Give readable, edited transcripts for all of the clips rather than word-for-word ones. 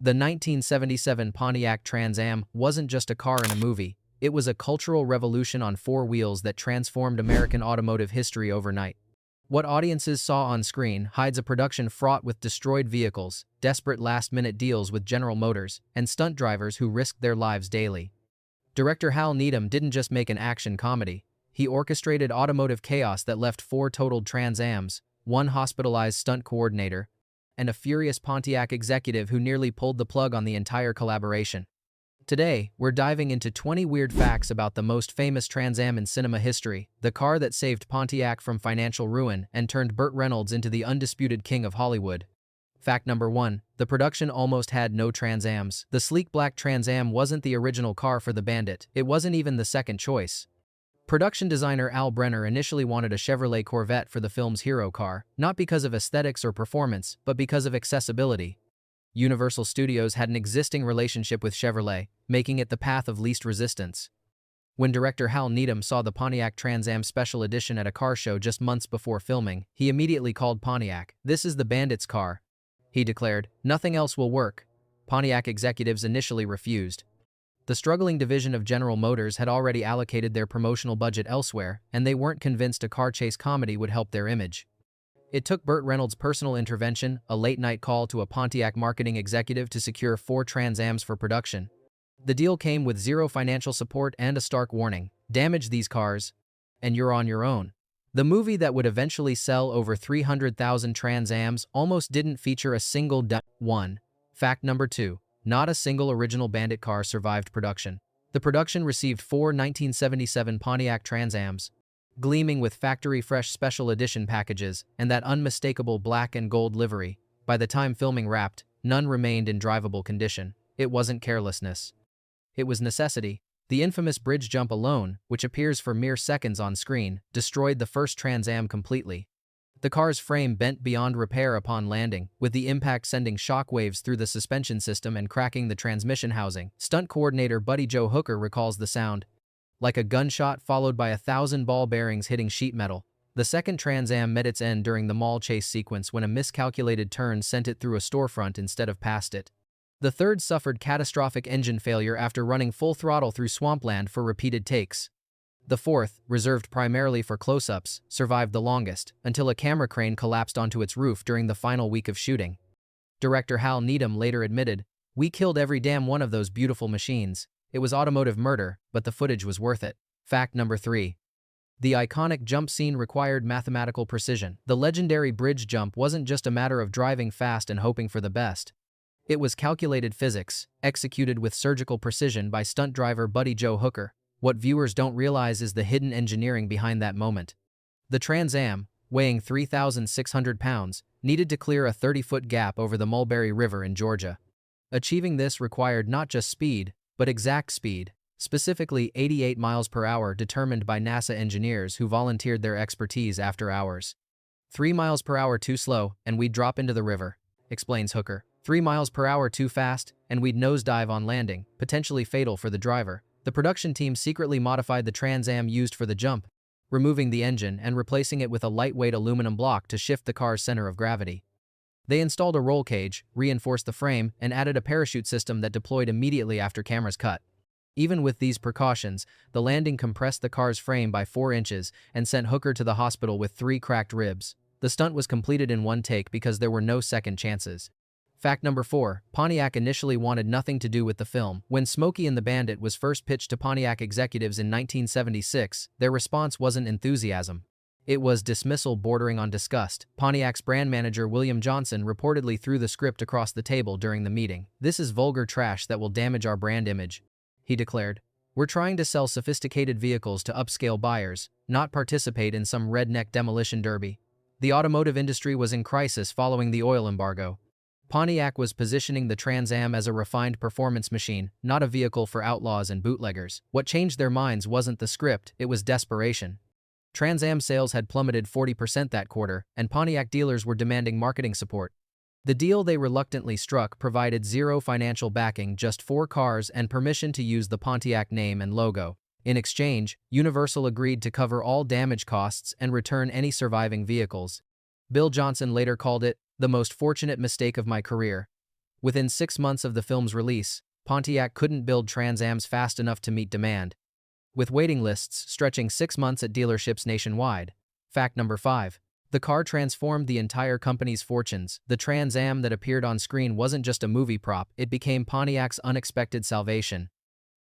The 1977 Pontiac Trans Am wasn't just a car in a movie, it was a cultural revolution on four wheels that transformed American automotive history overnight. What audiences saw on screen hides a production fraught with destroyed vehicles, desperate last-minute deals with General Motors, and stunt drivers who risked their lives daily. Director Hal Needham didn't just make an action comedy, he orchestrated automotive chaos that left four totaled Trans Ams, one hospitalized stunt coordinator, and a furious Pontiac executive who nearly pulled the plug on the entire collaboration. Today, we're diving into 20 weird facts about the most famous Trans Am in cinema history, the car that saved Pontiac from financial ruin and turned Burt Reynolds into the undisputed king of Hollywood. Fact number 1. The production almost had no Trans Ams. The sleek black Trans Am wasn't the original car for the Bandit. It wasn't even the second choice. Production designer Al Brenner initially wanted a Chevrolet Corvette for the film's hero car, not because of aesthetics or performance, but because of accessibility. Universal Studios had an existing relationship with Chevrolet, making it the path of least resistance. When director Hal Needham saw the Pontiac Trans Am Special Edition at a car show just months before filming, he immediately called Pontiac. "This is the Bandit's car," he declared. "Nothing else will work." Pontiac executives initially refused. The struggling division of General Motors had already allocated their promotional budget elsewhere, and they weren't convinced a car chase comedy would help their image. It took Burt Reynolds' personal intervention, a late-night call to a Pontiac marketing executive to secure 4 Trans Ams for production. The deal came with zero financial support and a stark warning: damage these cars, and you're on your own. The movie that would eventually sell over 300,000 Trans Ams almost didn't feature a single one. Fact number 2. Not a single original Bandit car survived production. The production received 4 1977 Pontiac Trans Ams, gleaming with factory-fresh special edition packages and that unmistakable black and gold livery. By the time filming wrapped, none remained in drivable condition. It wasn't carelessness. It was necessity. The infamous bridge jump alone, which appears for mere seconds on screen, destroyed the first Trans Am completely. The car's frame bent beyond repair upon landing, with the impact sending shockwaves through the suspension system and cracking the transmission housing. Stunt coordinator Buddy Joe Hooker recalls the sound, like a gunshot followed by 1,000 ball bearings hitting sheet metal. The second Trans Am met its end during the mall chase sequence when a miscalculated turn sent it through a storefront instead of past it. The third suffered catastrophic engine failure after running full throttle through swampland for repeated takes. The fourth, reserved primarily for close-ups, survived the longest, until a camera crane collapsed onto its roof during the final week of shooting. Director Hal Needham later admitted, "We killed every damn one of those beautiful machines. It was automotive murder, but the footage was worth it." Fact number 3. The iconic jump scene required mathematical precision. The legendary bridge jump wasn't just a matter of driving fast and hoping for the best. It was calculated physics, executed with surgical precision by stunt driver Buddy Joe Hooker. What viewers don't realize is the hidden engineering behind that moment. The Trans Am, weighing 3,600 pounds, needed to clear a 30-foot gap over the Mulberry River in Georgia. Achieving this required not just speed, but exact speed, specifically 88 miles per hour determined by NASA engineers who volunteered their expertise after hours. 3 miles per hour too slow, and we'd drop into the river, explains Hooker. 3 miles per hour too fast, and we'd nosedive on landing, potentially fatal for the driver. The production team secretly modified the Trans Am used for the jump, removing the engine and replacing it with a lightweight aluminum block to shift the car's center of gravity. They installed a roll cage, reinforced the frame, and added a parachute system that deployed immediately after cameras cut. Even with these precautions, the landing compressed the car's frame by 4 inches and sent Hooker to the hospital with 3 cracked ribs. The stunt was completed in one take because there were no second chances. Fact number 4. Pontiac initially wanted nothing to do with the film. When Smokey and the Bandit was first pitched to Pontiac executives in 1976, their response wasn't enthusiasm. It was dismissal bordering on disgust. Pontiac's brand manager William Johnson reportedly threw the script across the table during the meeting. "This is vulgar trash that will damage our brand image," he declared. "We're trying to sell sophisticated vehicles to upscale buyers, not participate in some redneck demolition derby." The automotive industry was in crisis following the oil embargo. Pontiac was positioning the Trans Am as a refined performance machine, not a vehicle for outlaws and bootleggers. What changed their minds wasn't the script, it was desperation. Trans Am sales had plummeted 40% that quarter, and Pontiac dealers were demanding marketing support. The deal they reluctantly struck provided zero financial backing, just 4 cars and permission to use the Pontiac name and logo. In exchange, Universal agreed to cover all damage costs and return any surviving vehicles. Bill Johnson later called it the most fortunate mistake of my career. Within 6 months of the film's release, Pontiac couldn't build Trans Ams fast enough to meet demand, with waiting lists stretching 6 months at dealerships nationwide. Fact number 5. The car transformed the entire company's fortunes. The Trans Am that appeared on screen wasn't just a movie prop, it became Pontiac's unexpected salvation.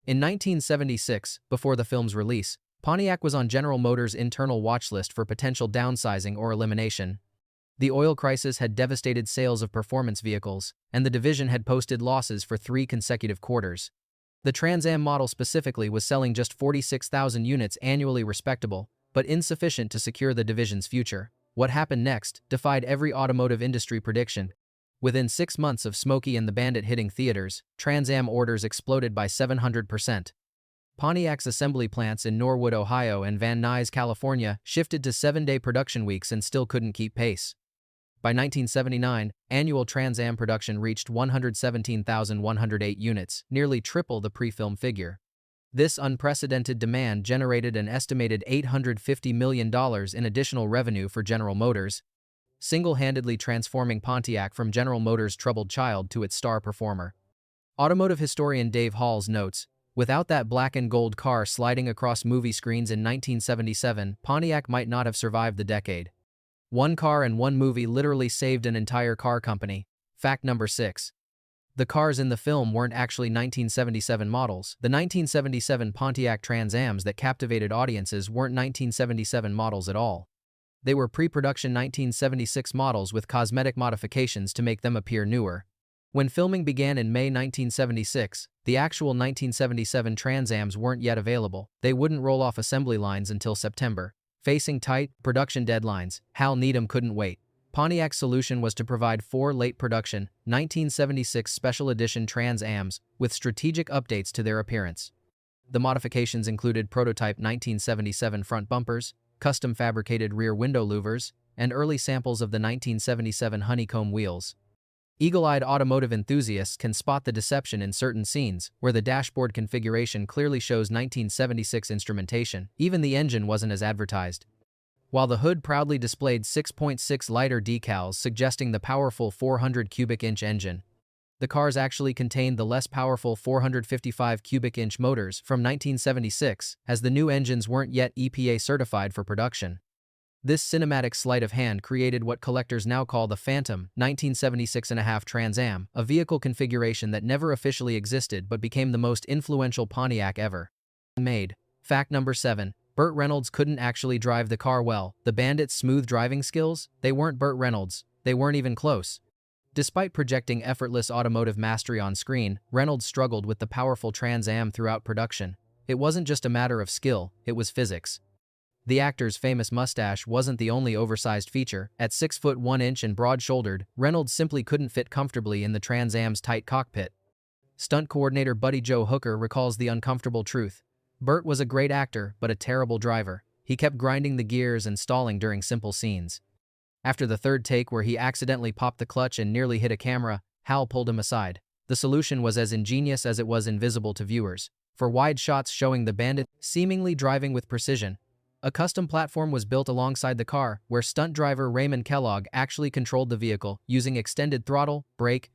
In 1976, before the film's release, Pontiac was on General Motors' internal watch list for potential downsizing or elimination. The oil crisis had devastated sales of performance vehicles, and the division had posted losses for 3 consecutive quarters. The Trans Am model specifically was selling just 46,000 units annually, respectable, but insufficient to secure the division's future. What happened next defied every automotive industry prediction. Within 6 months of Smokey and the Bandit hitting theaters, Trans Am orders exploded by 700%. Pontiac's assembly plants in Norwood, Ohio and Van Nuys, California shifted to 7-day production weeks and still couldn't keep pace. By 1979, annual Trans Am production reached 117,108 units, nearly triple the pre-film figure. This unprecedented demand generated an estimated $850 million in additional revenue for General Motors, single-handedly transforming Pontiac from General Motors' troubled child to its star performer. Automotive historian Dave Halls notes, "Without that black and gold car sliding across movie screens in 1977, Pontiac might not have survived the decade." One car and one movie literally saved an entire car company. Fact number 6. The cars in the film weren't actually 1977 models. The 1977 Pontiac Trans Ams that captivated audiences weren't 1977 models at all. They were pre-production 1976 models with cosmetic modifications to make them appear newer. When filming began in May 1976, the actual 1977 Trans Ams weren't yet available. They wouldn't roll off assembly lines until September. Facing tight production deadlines, Hal Needham couldn't wait. Pontiac's solution was to provide 4 late-production, 1976 Special Edition Trans Ams with strategic updates to their appearance. The modifications included prototype 1977 front bumpers, custom-fabricated rear window louvers, and early samples of the 1977 honeycomb wheels. Eagle-eyed automotive enthusiasts can spot the deception in certain scenes, where the dashboard configuration clearly shows 1976 instrumentation. Even the engine wasn't as advertised. While the hood proudly displayed 6.6 liter decals suggesting the powerful 400 cubic inch engine, the cars actually contained the less powerful 455 cubic inch motors from 1976, as the new engines weren't yet EPA certified for production. This cinematic sleight of hand created what collectors now call the Phantom 1976.5 Trans Am, a vehicle configuration that never officially existed but became the most influential Pontiac ever made. Fact number 7. Burt Reynolds couldn't actually drive the car well. The Bandit's smooth driving skills? They weren't Burt Reynolds. They weren't even close. Despite projecting effortless automotive mastery on screen, Reynolds struggled with the powerful Trans Am throughout production. It wasn't just a matter of skill, it was physics. The actor's famous mustache wasn't the only oversized feature. At 6 foot 1 inch and broad-shouldered, Reynolds simply couldn't fit comfortably in the Trans Am's tight cockpit. Stunt coordinator Buddy Joe Hooker recalls the uncomfortable truth. Burt was a great actor, but a terrible driver. He kept grinding the gears and stalling during simple scenes. After the third take where he accidentally popped the clutch and nearly hit a camera, Hal pulled him aside. The solution was as ingenious as it was invisible to viewers. For wide shots showing the Bandit seemingly driving with precision, a custom platform was built alongside the car, where stunt driver Raymond Kellogg actually controlled the vehicle, using extended throttle, brake,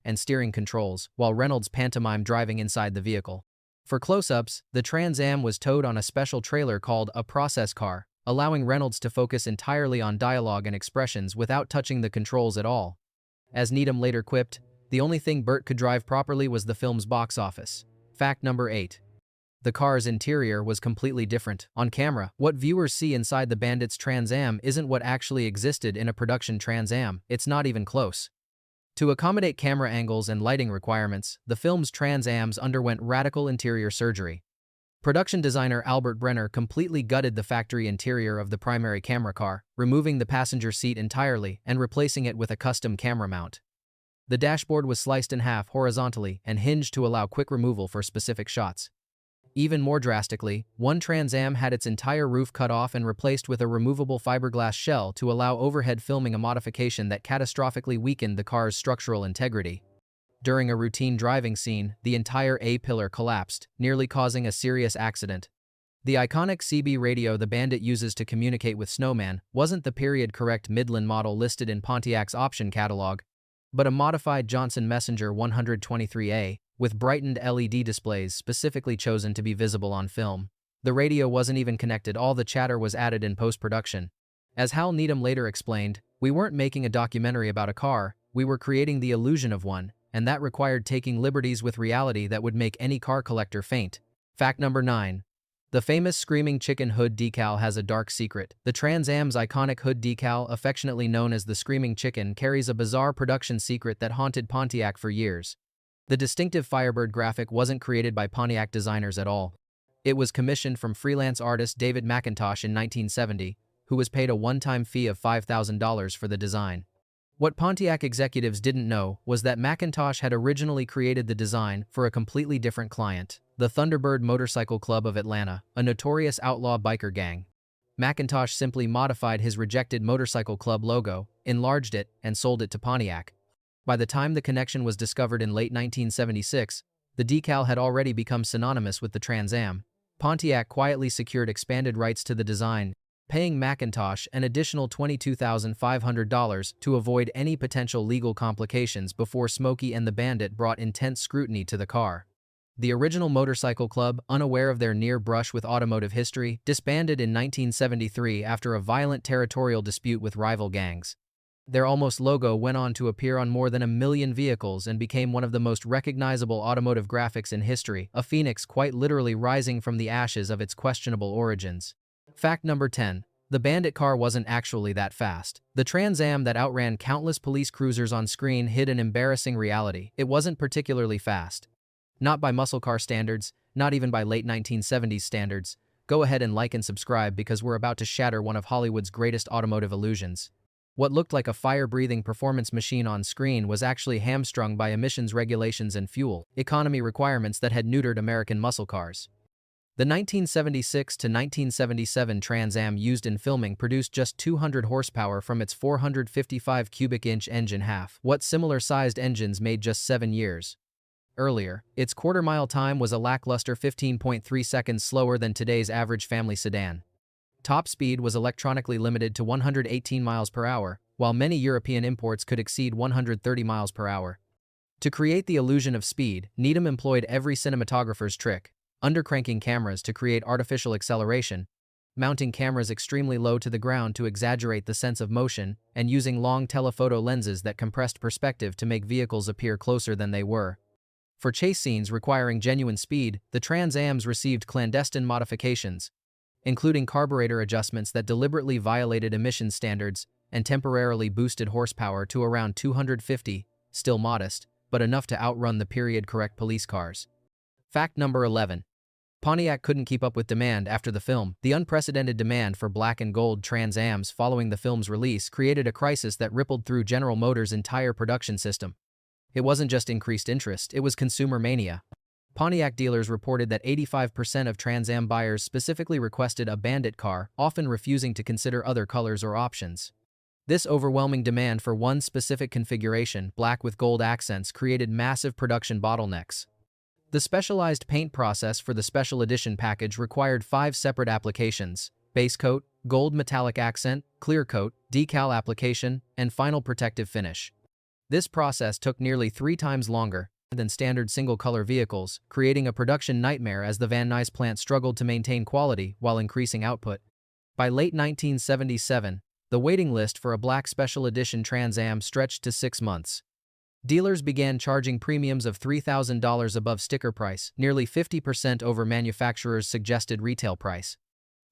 and steering controls, while Reynolds pantomimed driving inside the vehicle. For close-ups, the Trans Am was towed on a special trailer called a process car, allowing Reynolds to focus entirely on dialogue and expressions without touching the controls at all. As Needham later quipped, the only thing Burt could drive properly was the film's box office. Fact number 8. The car's interior was completely different. On camera, what viewers see inside the Bandit's Trans Am isn't what actually existed in a production Trans Am. It's not even close. To accommodate camera angles and lighting requirements, the film's Trans Ams underwent radical interior surgery. Production designer Albert Brenner completely gutted the factory interior of the primary camera car, removing the passenger seat entirely and replacing it with a custom camera mount. The dashboard was sliced in half horizontally and hinged to allow quick removal for specific shots. Even more drastically, one Trans Am had its entire roof cut off and replaced with a removable fiberglass shell to allow overhead filming, a modification that catastrophically weakened the car's structural integrity. During a routine driving scene, the entire A-pillar collapsed, nearly causing a serious accident. The iconic CB radio the Bandit uses to communicate with Snowman wasn't the period-correct Midland model listed in Pontiac's option catalog, but a modified Johnson Messenger 123A, with brightened LED displays specifically chosen to be visible on film. The radio wasn't even connected, all the chatter was added in post-production. As Hal Needham later explained, "We weren't making a documentary about a car, we were creating the illusion of one, and that required taking liberties with reality that would make any car collector faint." Fact number 9. The famous Screaming Chicken hood decal has a dark secret. The Trans Am's iconic hood decal, affectionately known as the Screaming Chicken, carries a bizarre production secret that haunted Pontiac for years. The distinctive Firebird graphic wasn't created by Pontiac designers at all. It was commissioned from freelance artist David McIntosh in 1970, who was paid a one-time fee of $5,000 for the design. What Pontiac executives didn't know was that McIntosh had originally created the design for a completely different client, the Thunderbird Motorcycle Club of Atlanta, a notorious outlaw biker gang. McIntosh simply modified his rejected motorcycle club logo, enlarged it, and sold it to Pontiac. By the time the connection was discovered in late 1976, the decal had already become synonymous with the Trans Am. Pontiac quietly secured expanded rights to the design, paying McIntosh an additional $22,500 to avoid any potential legal complications before Smokey and the Bandit brought intense scrutiny to the car. The original motorcycle club, unaware of their near brush with automotive history, disbanded in 1973 after a violent territorial dispute with rival gangs. Their almost logo went on to appear on more than 1 million vehicles and became one of the most recognizable automotive graphics in history, a phoenix quite literally rising from the ashes of its questionable origins. Fact number 10. The Bandit car wasn't actually that fast. The Trans Am that outran countless police cruisers on screen hid an embarrassing reality. It wasn't particularly fast. Not by muscle car standards, not even by late 1970s standards. Go ahead and like and subscribe because we're about to shatter one of Hollywood's greatest automotive illusions. What looked like a fire-breathing performance machine on screen was actually hamstrung by emissions regulations and fuel economy requirements that had neutered American muscle cars. The 1976 to 1977 Trans Am used in filming produced just 200 horsepower from its 455 cubic inch engine, half what similar-sized engines made just 7 years earlier. Its quarter-mile time was a lackluster 15.3 seconds slower than today's average family sedan. Top speed was electronically limited to 118 miles per hour, while many European imports could exceed 130 miles per hour. To create the illusion of speed, Needham employed every cinematographer's trick: undercranking cameras to create artificial acceleration, mounting cameras extremely low to the ground to exaggerate the sense of motion, and using long telephoto lenses that compressed perspective to make vehicles appear closer than they were. For chase scenes requiring genuine speed, the Trans Ams received clandestine modifications, including carburetor adjustments that deliberately violated emission standards and temporarily boosted horsepower to around 250, still modest, but enough to outrun the period-correct police cars. Fact number 11. Pontiac couldn't keep up with demand after the film. The unprecedented demand for black and gold Trans Ams following the film's release created a crisis that rippled through General Motors' entire production system. It wasn't just increased interest, it was consumer mania. Pontiac dealers reported that 85% of Trans Am buyers specifically requested a Bandit car, often refusing to consider other colors or options. This overwhelming demand for one specific configuration, black with gold accents, created massive production bottlenecks. The specialized paint process for the special edition package required 5 separate applications: base coat, gold metallic accent, clear coat, decal application, and final protective finish. This process took nearly 3 times longer than standard single-color vehicles, creating a production nightmare as the Van Nuys plant struggled to maintain quality while increasing output. By late 1977, the waiting list for a black special edition Trans Am stretched to 6 months. Dealers began charging premiums of $3,000 above sticker price, nearly 50% over manufacturer's suggested retail price.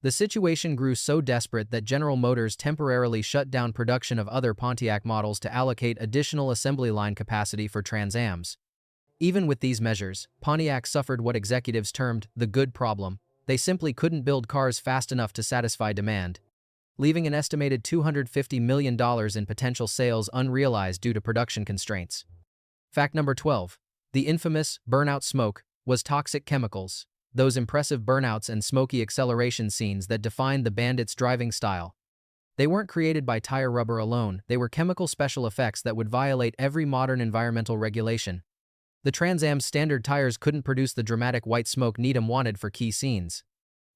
The situation grew so desperate that General Motors temporarily shut down production of other Pontiac models to allocate additional assembly line capacity for Trans Ams. Even with these measures, Pontiac suffered what executives termed the good problem. They simply couldn't build cars fast enough to satisfy demand, leaving an estimated $250 million in potential sales unrealized due to production constraints. Fact number 12. The infamous burnout smoke was toxic chemicals. Those impressive burnouts and smoky acceleration scenes that defined the Bandit's driving style. They weren't created by tire rubber alone, they were chemical special effects that would violate every modern environmental regulation. The Trans Am's standard tires couldn't produce the dramatic white smoke Needham wanted for key scenes.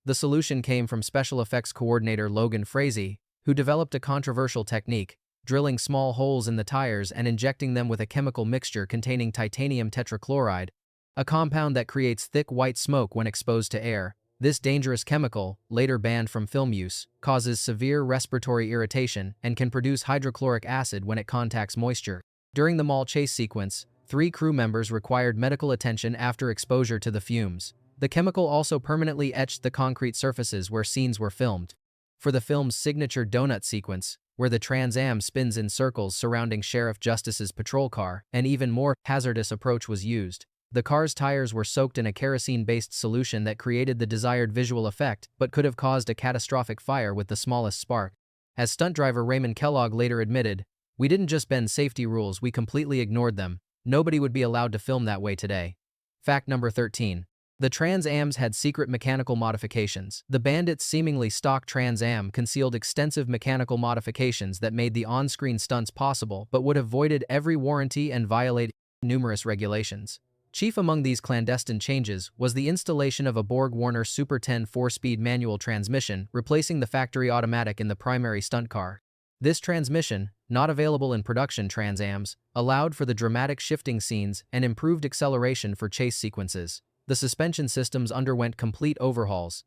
The solution came from special effects coordinator Logan Frazee, who developed a controversial technique: drilling small holes in the tires and injecting them with a chemical mixture containing titanium tetrachloride, a compound that creates thick white smoke when exposed to air. This dangerous chemical, later banned from film use, causes severe respiratory irritation and can produce hydrochloric acid when it contacts moisture. During the mall chase sequence, 3 crew members required medical attention after exposure to the fumes. The chemical also permanently etched the concrete surfaces where scenes were filmed. For the film's signature donut sequence, where the Trans Am spins in circles surrounding Sheriff Justice's patrol car, an even more hazardous approach was used. The car's tires were soaked in a kerosene-based solution that created the desired visual effect, but could have caused a catastrophic fire with the smallest spark. As stunt driver Raymond Kellogg later admitted, "We didn't just bend safety rules, we completely ignored them. Nobody would be allowed to film that way today." Fact number 13. The Trans Ams had secret mechanical modifications. The Bandit's seemingly stock Trans Am concealed extensive mechanical modifications that made the on-screen stunts possible but would have voided every warranty and violated numerous regulations. Chief among these clandestine changes was the installation of a Borg-Warner Super 10 4-speed manual transmission, replacing the factory automatic in the primary stunt car. This transmission, not available in production Trans Ams, allowed for the dramatic shifting scenes and improved acceleration for chase sequences. The suspension systems underwent complete overhauls.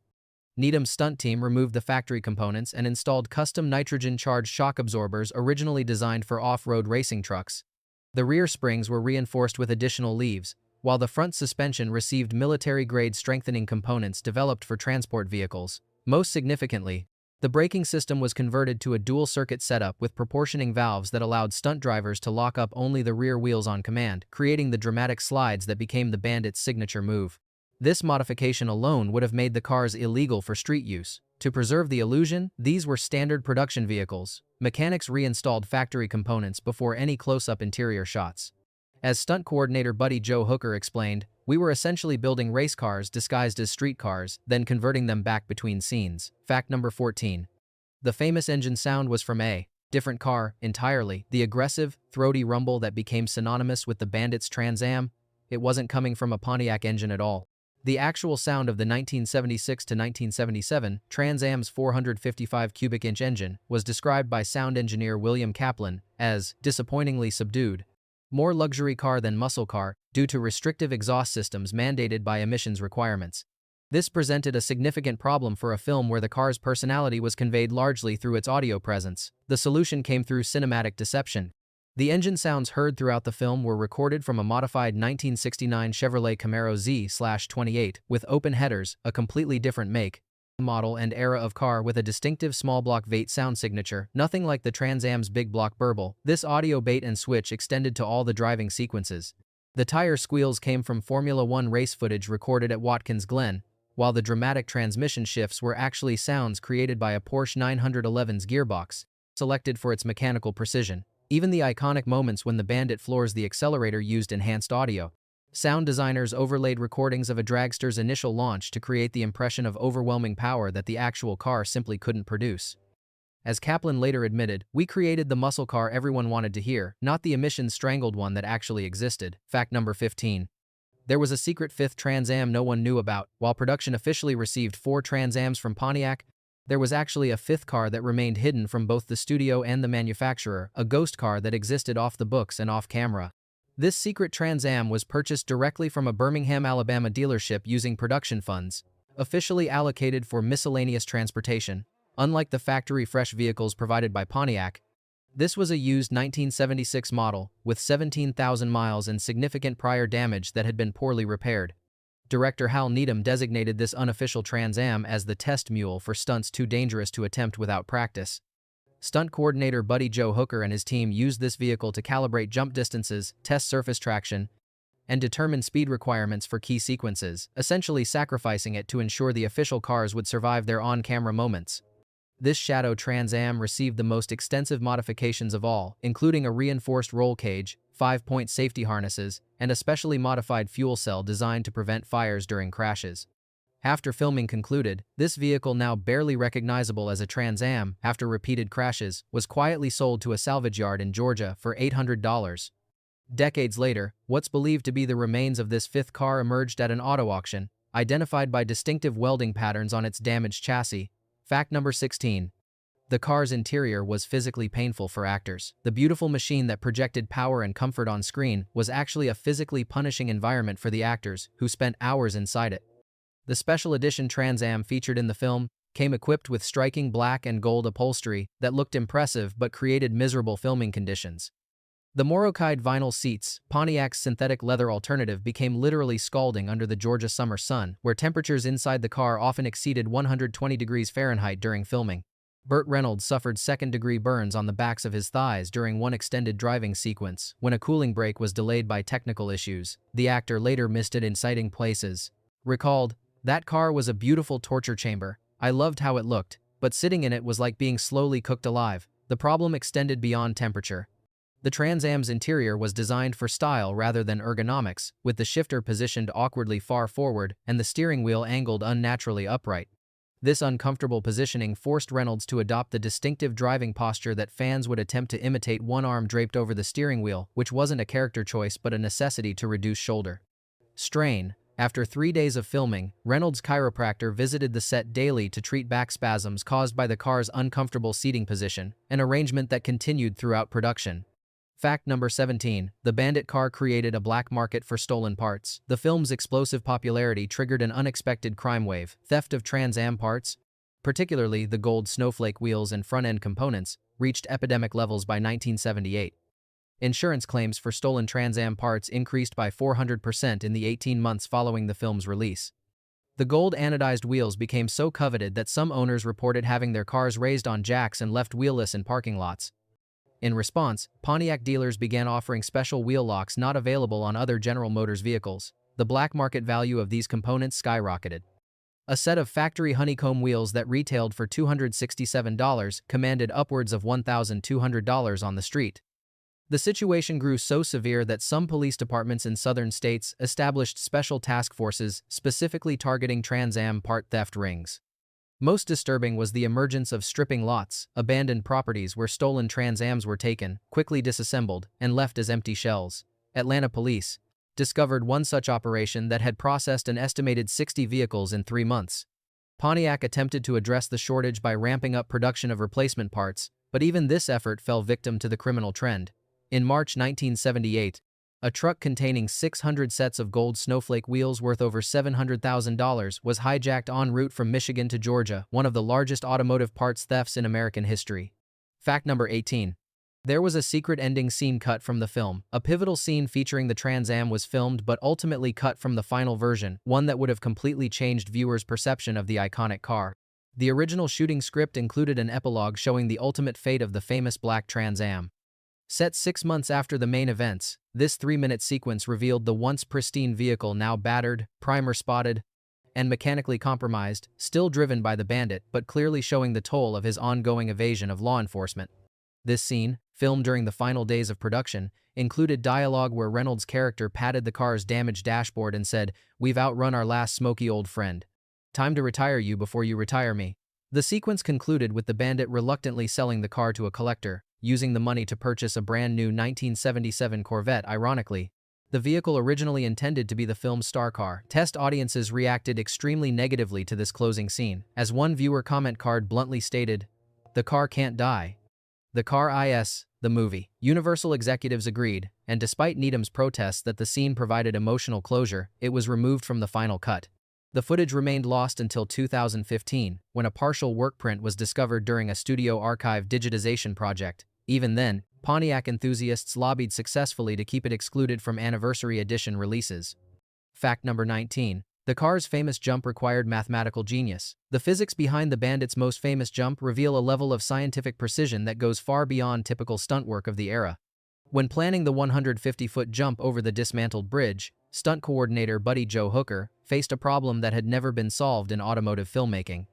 Needham's stunt team removed the factory components and installed custom nitrogen-charged shock absorbers originally designed for off-road racing trucks. The rear springs were reinforced with additional leaves, while the front suspension received military-grade strengthening components developed for transport vehicles. Most significantly, the braking system was converted to a dual-circuit setup with proportioning valves that allowed stunt drivers to lock up only the rear wheels on command, creating the dramatic slides that became the Bandit's signature move. This modification alone would have made the cars illegal for street use. To preserve the illusion, these were standard production vehicles. Mechanics reinstalled factory components before any close-up interior shots. As stunt coordinator Buddy Joe Hooker explained, "We were essentially building race cars disguised as street cars, then converting them back between scenes." Fact number 14. The famous engine sound was from a different car entirely. The aggressive, throaty rumble that became synonymous with the Bandit's Trans Am, it wasn't coming from a Pontiac engine at all. The actual sound of the 1976 to 1977 Trans Am's 455 cubic inch engine was described by sound engineer William Kaplan as disappointingly subdued. More luxury car than muscle car, due to restrictive exhaust systems mandated by emissions requirements. This presented a significant problem for a film where the car's personality was conveyed largely through its audio presence. The solution came through cinematic deception. The engine sounds heard throughout the film were recorded from a modified 1969 Chevrolet Camaro Z/28 with open headers, a completely different make, model and era of car with a distinctive small block Vate sound signature, nothing like the Trans Am's big block burble. This audio bait and switch extended to all the driving sequences. The tire squeals came from Formula One race footage recorded at Watkins Glen, while the dramatic transmission shifts were actually sounds created by a Porsche 911's gearbox, selected for its mechanical precision. Even the iconic moments when the Bandit floors the accelerator used enhanced audio. Sound designers overlaid recordings of a dragster's initial launch to create the impression of overwhelming power that the actual car simply couldn't produce. As Kaplan later admitted, "We created the muscle car everyone wanted to hear, not the emission-strangled one that actually existed." Fact number 15. There was a secret fifth Trans Am no one knew about. While production officially received 4 Trans Ams from Pontiac, there was actually a 5th car that remained hidden from both the studio and the manufacturer, a ghost car that existed off the books and off camera. This secret Trans Am was purchased directly from a Birmingham, Alabama dealership using production funds, officially allocated for miscellaneous transportation. Unlike the factory-fresh vehicles provided by Pontiac, this was a used 1976 model with 17,000 miles and significant prior damage that had been poorly repaired. Director Hal Needham designated this unofficial Trans Am as the test mule for stunts too dangerous to attempt without practice. Stunt coordinator Buddy Joe Hooker and his team used this vehicle to calibrate jump distances, test surface traction, and determine speed requirements for key sequences, essentially sacrificing it to ensure the official cars would survive their on-camera moments. This shadow Trans Am received the most extensive modifications of all, including a reinforced roll cage, 5-point safety harnesses, and a specially modified fuel cell designed to prevent fires during crashes. After filming concluded, this vehicle, now barely recognizable as a Trans Am after repeated crashes, was quietly sold to a salvage yard in Georgia for $800. Decades later, what's believed to be the remains of this 5th car emerged at an auto auction, identified by distinctive welding patterns on its damaged chassis. Fact number 16. The car's interior was physically painful for actors. The beautiful machine that projected power and comfort on screen was actually a physically punishing environment for the actors, who spent hours inside it. The special edition Trans Am featured in the film came equipped with striking black and gold upholstery that looked impressive but created miserable filming conditions. The Morocide vinyl seats, Pontiac's synthetic leather alternative, became literally scalding under the Georgia summer sun, where temperatures inside the car often exceeded 120 degrees Fahrenheit during filming. Burt Reynolds suffered second-degree burns on the backs of his thighs during one extended driving sequence when a cooling break was delayed by technical issues. The actor later missed it in citing places. Recalled, "That car was a beautiful torture chamber. I loved how it looked, but sitting in it was like being slowly cooked alive." The problem extended beyond temperature. The Trans Am's interior was designed for style rather than ergonomics, with the shifter positioned awkwardly far forward and the steering wheel angled unnaturally upright. This uncomfortable positioning forced Reynolds to adopt the distinctive driving posture that fans would attempt to imitate, one arm draped over the steering wheel, which wasn't a character choice but a necessity to reduce shoulder strain. After 3 days of filming, Reynolds' chiropractor visited the set daily to treat back spasms caused by the car's uncomfortable seating position, an arrangement that continued throughout production. Fact number 17. The Bandit Car created a black market for stolen parts. The film's explosive popularity triggered an unexpected crime wave. Theft of Trans Am parts, particularly the gold snowflake wheels and front-end components, reached epidemic levels by 1978. Insurance claims for stolen Trans Am parts increased by 400% in the 18 months following the film's release. The gold anodized wheels became so coveted that some owners reported having their cars raised on jacks and left wheelless in parking lots. In response, Pontiac dealers began offering special wheel locks not available on other General Motors vehicles. The black market value of these components skyrocketed. A set of factory honeycomb wheels that retailed for $267 commanded upwards of $1,200 on the street. The situation grew so severe that some police departments in southern states established special task forces specifically targeting Trans Am part theft rings. Most disturbing was the emergence of stripping lots, abandoned properties where stolen Trans Ams were taken, quickly disassembled, and left as empty shells. Atlanta police discovered one such operation that had processed an estimated 60 vehicles in 3 months. Pontiac attempted to address the shortage by ramping up production of replacement parts, but even this effort fell victim to the criminal trend. In March 1978, a truck containing 600 sets of gold snowflake wheels worth over $700,000 was hijacked en route from Michigan to Georgia, one of the largest automotive parts thefts in American history. Fact number 18. There was a secret ending scene cut from the film. A pivotal scene featuring the Trans Am was filmed but ultimately cut from the final version, one that would have completely changed viewers' perception of the iconic car. The original shooting script included an epilogue showing the ultimate fate of the famous black Trans Am. Set 6 months after the main events, this 3-minute sequence revealed the once pristine vehicle now battered, primer spotted, and mechanically compromised, still driven by the bandit but clearly showing the toll of his ongoing evasion of law enforcement. This scene, filmed during the final days of production, included dialogue where Reynolds' character patted the car's damaged dashboard and said, "We've outrun our last Smokey old friend. Time to retire you before you retire me." The sequence concluded with the bandit reluctantly selling the car to a collector, using the money to purchase a brand new 1977 Corvette. Ironically, the vehicle originally intended to be the film's star car. Test audiences reacted extremely negatively to this closing scene. As one viewer comment card bluntly stated, "The car can't die. The car is the movie." Universal executives agreed, and despite Needham's protests that the scene provided emotional closure, it was removed from the final cut. The footage remained lost until 2015, when a partial work print was discovered during a studio archive digitization project. Even then, Pontiac enthusiasts lobbied successfully to keep it excluded from anniversary edition releases. Fact number 19. The car's famous jump required mathematical genius. The physics behind the Bandit's most famous jump reveal a level of scientific precision that goes far beyond typical stunt work of the era. When planning the 150-foot jump over the dismantled bridge, stunt coordinator Buddy Joe Hooker faced a problem that had never been solved in automotive filmmaking: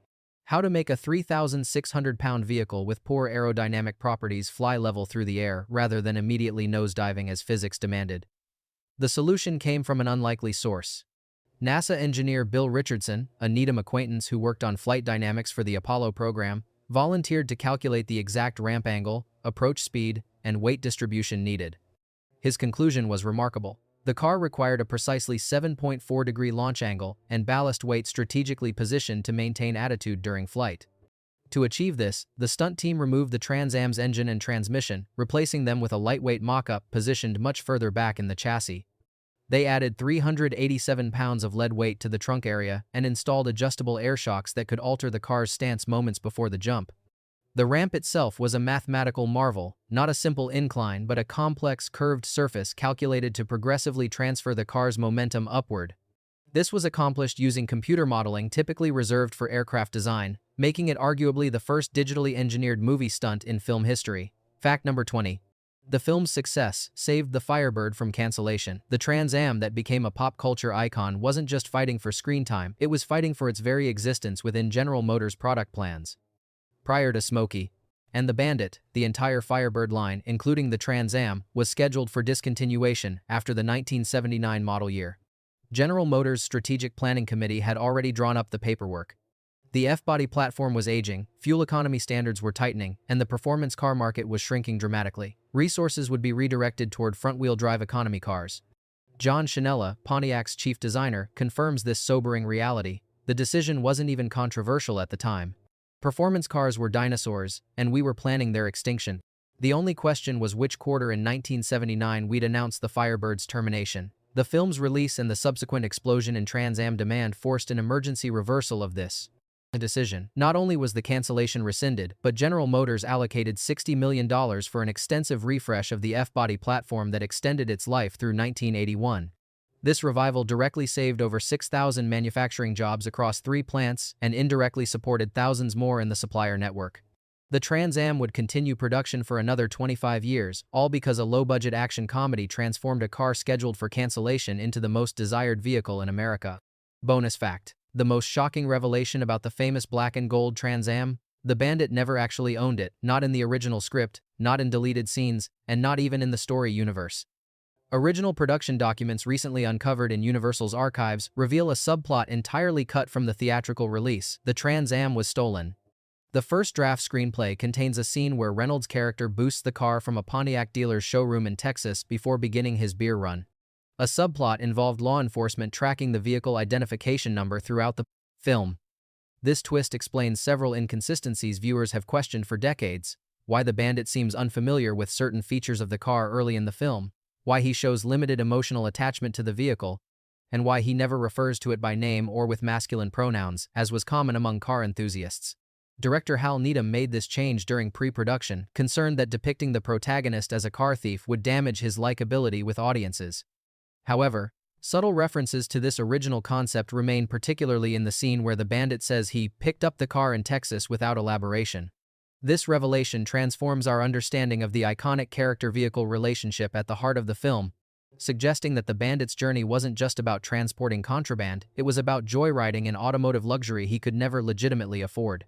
how to make a 3,600-pound vehicle with poor aerodynamic properties fly level through the air rather than immediately nosediving as physics demanded. The solution came from an unlikely source. NASA engineer Bill Richardson, a Needham acquaintance who worked on flight dynamics for the Apollo program, volunteered to calculate the exact ramp angle, approach speed, and weight distribution needed. His conclusion was remarkable. The car required a precisely 7.4-degree launch angle and ballast weight strategically positioned to maintain attitude during flight. To achieve this, the stunt team removed the Trans Am's engine and transmission, replacing them with a lightweight mock-up positioned much further back in the chassis. They added 387 pounds of lead weight to the trunk area and installed adjustable air shocks that could alter the car's stance moments before the jump. The ramp itself was a mathematical marvel, not a simple incline but a complex curved surface calculated to progressively transfer the car's momentum upward. This was accomplished using computer modeling typically reserved for aircraft design, making it arguably the first digitally engineered movie stunt in film history. Fact number 20. The film's success saved the Firebird from cancellation. The Trans Am that became a pop culture icon wasn't just fighting for screen time, it was fighting for its very existence within General Motors' product plans. Prior to Smokey and the Bandit, the entire Firebird line, including the Trans Am, was scheduled for discontinuation after the 1979 model year. General Motors' Strategic Planning Committee had already drawn up the paperwork. The F-body platform was aging, fuel economy standards were tightening, and the performance car market was shrinking dramatically. Resources would be redirected toward front-wheel drive economy cars. John Chanella, Pontiac's chief designer, confirms this sobering reality. The decision wasn't even controversial at the time. Performance cars were dinosaurs, and we were planning their extinction. The only question was which quarter in 1979 we'd announce the Firebird's termination. The film's release and the subsequent explosion in Trans Am demand forced an emergency reversal of this decision. Not only was the cancellation rescinded, but General Motors allocated $60 million for an extensive refresh of the F-body platform that extended its life through 1981. This revival directly saved over 6,000 manufacturing jobs across 3 plants and indirectly supported thousands more in the supplier network. The Trans Am would continue production for another 25 years, all because a low-budget action comedy transformed a car scheduled for cancellation into the most desired vehicle in America. Bonus fact: the most shocking revelation about the famous black and gold Trans Am? The Bandit never actually owned it, not in the original script, not in deleted scenes, and not even in the story universe. Original production documents recently uncovered in Universal's archives reveal a subplot entirely cut from the theatrical release. The Trans Am was stolen. The first draft screenplay contains a scene where Reynolds' character boosts the car from a Pontiac dealer's showroom in Texas before beginning his beer run. A subplot involved law enforcement tracking the vehicle identification number throughout the film. This twist explains several inconsistencies viewers have questioned for decades: why the Bandit seems unfamiliar with certain features of the car early in the film, why he shows limited emotional attachment to the vehicle, and why he never refers to it by name or with masculine pronouns, as was common among car enthusiasts. Director Hal Needham made this change during pre-production, concerned that depicting the protagonist as a car thief would damage his likability with audiences. However, subtle references to this original concept remain, particularly in the scene where the Bandit says he picked up the car in Texas without elaboration. This revelation transforms our understanding of the iconic character-vehicle relationship at the heart of the film, suggesting that the Bandit's journey wasn't just about transporting contraband, it was about joyriding in automotive luxury he could never legitimately afford.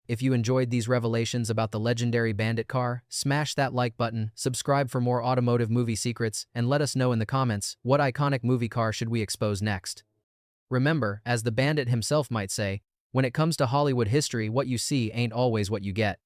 If you enjoyed these revelations about the legendary Bandit car, smash that like button, subscribe for more automotive movie secrets, and let us know in the comments, what iconic movie car should we expose next? Remember, as the Bandit himself might say, when it comes to Hollywood history, what you see ain't always what you get.